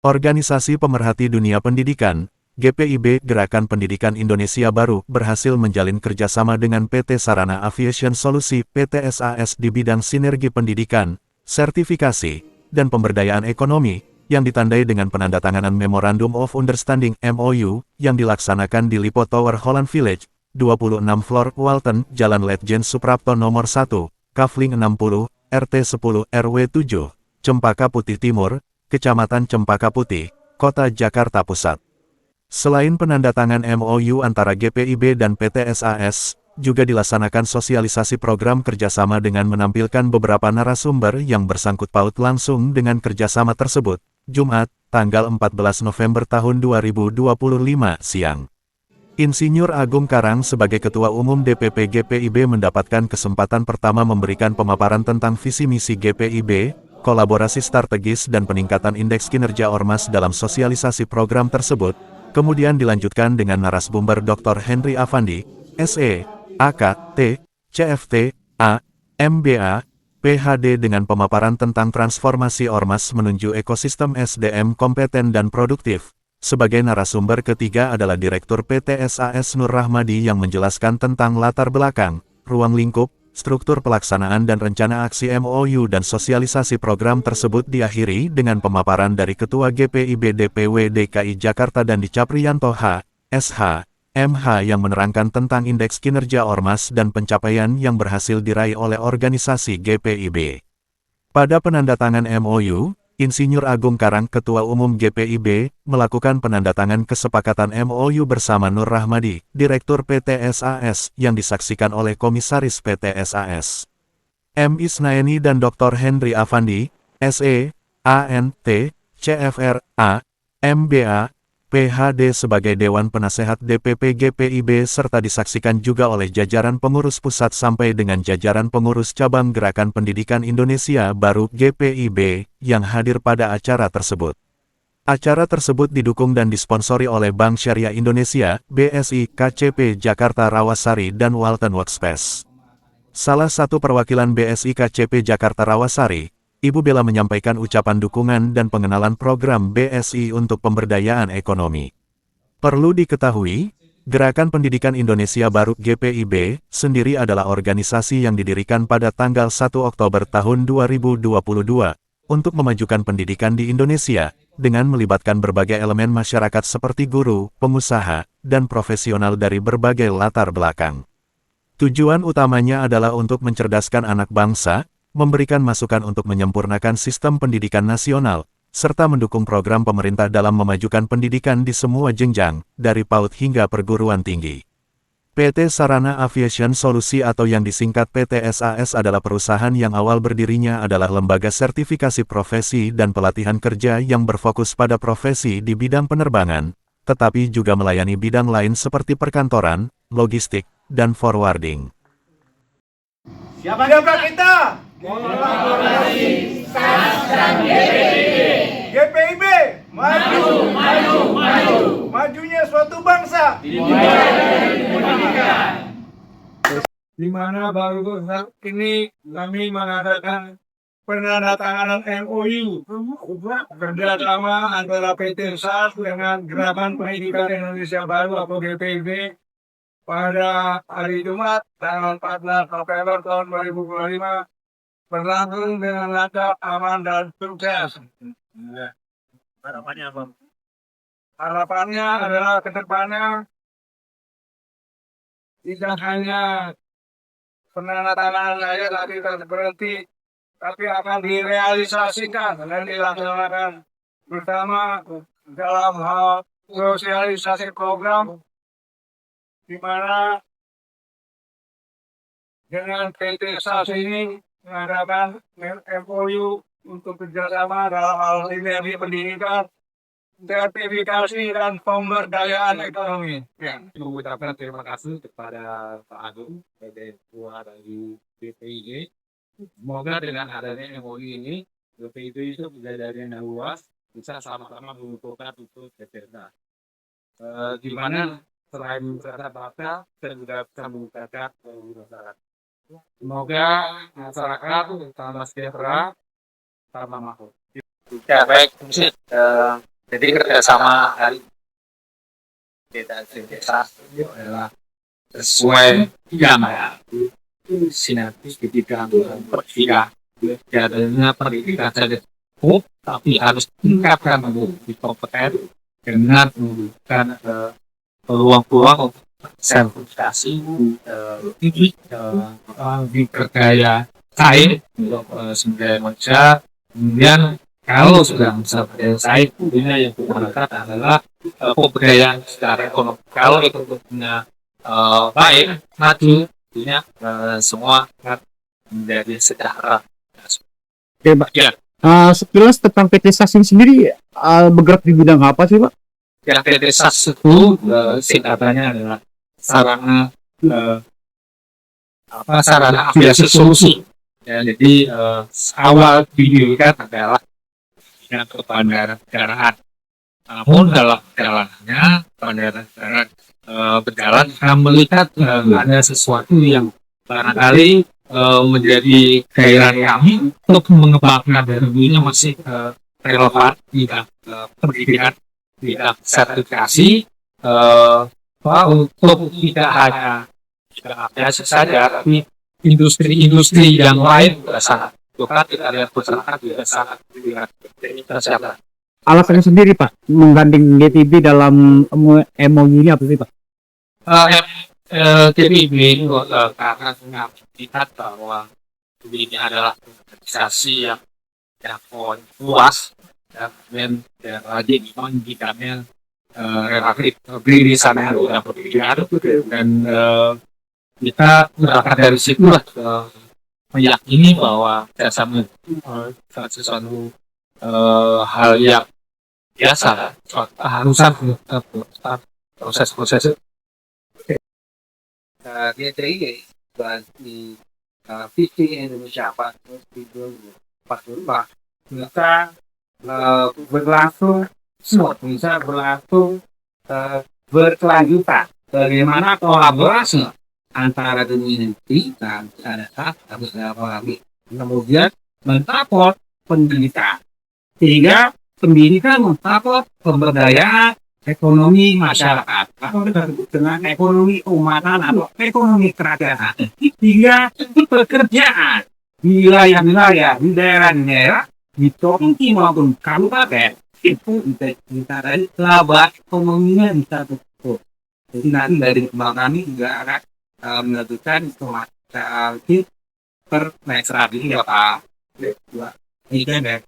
Organisasi Pemerhati Dunia Pendidikan, GPIB Gerakan Pendidikan Indonesia Baru berhasil menjalin kerjasama dengan PT Sarana Aviation Solusi PT SAS di bidang sinergi pendidikan, sertifikasi, dan pemberdayaan ekonomi, yang ditandai dengan penandatanganan Memorandum of Understanding MOU yang dilaksanakan di Lipo Tower Holland Village, 26 Floor Walton, Jalan Letjen Suprapto Nomor 1, Kafling 60, RT 10 RW 7, Cempaka Putih Timur, Kecamatan Cempaka Putih, Kota Jakarta Pusat. Selain penandatangan MOU antara GPIB dan PT SAS, juga dilaksanakan sosialisasi program kerjasama dengan menampilkan beberapa narasumber yang bersangkut paut langsung dengan kerjasama tersebut, Jumat, tanggal 14 November tahun 2025 siang. Insinyur Agung Karang sebagai Ketua Umum DPP GPIB mendapatkan kesempatan pertama memberikan pemaparan tentang visi misi GPIB, kolaborasi strategis dan peningkatan indeks kinerja Ormas dalam sosialisasi program tersebut, kemudian dilanjutkan dengan narasumber Dr. Henry Afandi, SE, AK, T, CFT, A, MBA, PhD dengan pemaparan tentang transformasi Ormas menuju ekosistem SDM kompeten dan produktif. Sebagai narasumber ketiga adalah Direktur PT SAS Nur Rahmadi yang menjelaskan tentang latar belakang, ruang lingkup, struktur pelaksanaan dan rencana aksi MOU dan sosialisasi program tersebut diakhiri dengan pemaparan dari Ketua GPIB DPW DKI Jakarta dan Dicapriyanto H, SH, MH yang menerangkan tentang indeks kinerja Ormas dan pencapaian yang berhasil diraih oleh organisasi GPIB. Pada penandatangan MOU, Insinyur Agung Karang Ketua Umum GPIB, melakukan penandatangan kesepakatan MOU bersama Nur Rahmadi, Direktur PT SAS, yang disaksikan oleh Komisaris PT SAS, M. Isnaeni dan Dr. Henry Afandi, SE, ANT, CFR, A, MBA, PhD sebagai Dewan Penasehat DPP GPIB serta disaksikan juga oleh jajaran pengurus pusat sampai dengan jajaran pengurus cabang Gerakan Pendidikan Indonesia Baru GPIB yang hadir pada acara tersebut. Acara tersebut didukung dan disponsori oleh Bank Syariah Indonesia, BSI, KCP Jakarta Rawasari dan Walton Workspace. Salah satu perwakilan BSI KCP Jakarta Rawasari, Ibu Bella menyampaikan ucapan dukungan dan pengenalan program BSI untuk pemberdayaan ekonomi. Perlu diketahui, Gerakan Pendidikan Indonesia Baru GPIB sendiri adalah organisasi yang didirikan pada tanggal 1 Oktober tahun 2022 untuk memajukan pendidikan di Indonesia dengan melibatkan berbagai elemen masyarakat seperti guru, pengusaha, dan profesional dari berbagai latar belakang. Tujuan utamanya adalah untuk mencerdaskan anak bangsa, memberikan masukan untuk menyempurnakan sistem pendidikan nasional, serta mendukung program pemerintah dalam memajukan pendidikan di semua jenjang, dari PAUD hingga perguruan tinggi. PT Sarana Aviation Solusi atau yang disingkat PT SAS adalah perusahaan yang awal berdirinya adalah lembaga sertifikasi profesi dan pelatihan kerja yang berfokus pada profesi di bidang penerbangan, tetapi juga melayani bidang lain seperti perkantoran, logistik, dan forwarding. Siapa kita? Kolaborasi Sastra GPIB. GPIB, maju, maju, maju. Majunya suatu bangsa dimulai dari pendidikan. Di mana baru ini kami mengadakan penandatanganan MOU kerjasama antara PT SAS dengan Gerakan Pendidikan Indonesia Baru atau GPIB pada hari Jumat tanggal 14 November tahun 2025 berlangsung dengan lancar, aman, dan sukses. Harapannya apa? Harapannya adalah ke depannya tidak hanya penandatanganan saja tapi berhenti, tapi akan direalisasikan dan dilaksanakan bersama dalam hal sosialisasi program di mana dengan PT SAS ini mengadakan MOU untuk kerjasama dalam hal sinergi pendidikan, sertifikasi, dan pemberdayaan ekonomi. Ya, mengucapkan terima kasih kepada Pak Agung, PT Ketua dari BPIB. Semoga dengan adanya MOU ini, BPIB itu bisa dari yang luas, bisa sama-sama mengumpulkan untuk BPSA. Di mana selain masyarakat bangsa, kita juga bisa mengumpulkan masyarakat. Semoga masyarakat tambah sejahtera, tambah makmur. Ya baik, Jadi kerjasama dari desa itu adalah sesuai yang sinergis ketika pendidikan. Adanya pendidikan saja cukup, tapi harus tingkatkan di kompeten dengan memberikan peluang-peluang untuk sertifikasi di kerjaya saya untuk sebagai manusia. Kemudian kalau sudah bisa berdaya saing, tentunya yang kita adalah pemberdayaan secara ekonomi. Kalau ekonominya baik, maju, tentunya semua akan menjadi sejahtera. Oke, Pak. Ya, Sekilas tentang PT SAS ini sendiri bergerak di bidang apa sih, Pak? yang PT SAS itu singkatannya adalah sarana sarana aviasi solusi. Ya, jadi awal didirikan adalah dengan bandara-bandaraan. Namun dalam perjalanannya bandara-bandaraan berjalan karena melihat ada sesuatu yang barangkali menjadi gairah kami untuk mengembangkan dan tentunya masih relevan di pendidikan, di sertifikasi untuk tidak hanya aviasi saja, tapi industri-industri yang lain juga sangat bukan tidak ada masyarakat juga sangat tersiapkan. Alasannya sendiri, Pak, menggandeng GTB dalam MOU ini apa sih, Pak? TPB ini karena melihat bahwa ini adalah organisasi yang luas dan lagi pendidikannya relatif beririsan dengan pendidikan dan kita berangkat dari situlah meyakini bahwa jasa sesuatu hal yang biasa, keharusan proses-proses GTI di visi Indonesia Pak di 2045 bisa berlangsung smooth, bisa berlangsung berkelanjutan. Bagaimana kolaborasi antara dunia dan masyarakat harus dilakukan. Kemudian mensupport pendidikan, sehingga pendidikan mensupport pemberdayaan ekonomi masyarakat, atau kita sebut dengan ekonomi umatan atau ekonomi kerajaan, sehingga pekerjaan di wilayah-wilayah, di daerah-daerah, di provinsi maupun kabupaten itu bisa dari laba ekonominya bisa tumbuh. Jadi nanti dari kembang kami juga akan menentukan informasi per naik ini ya Pak. Ini kan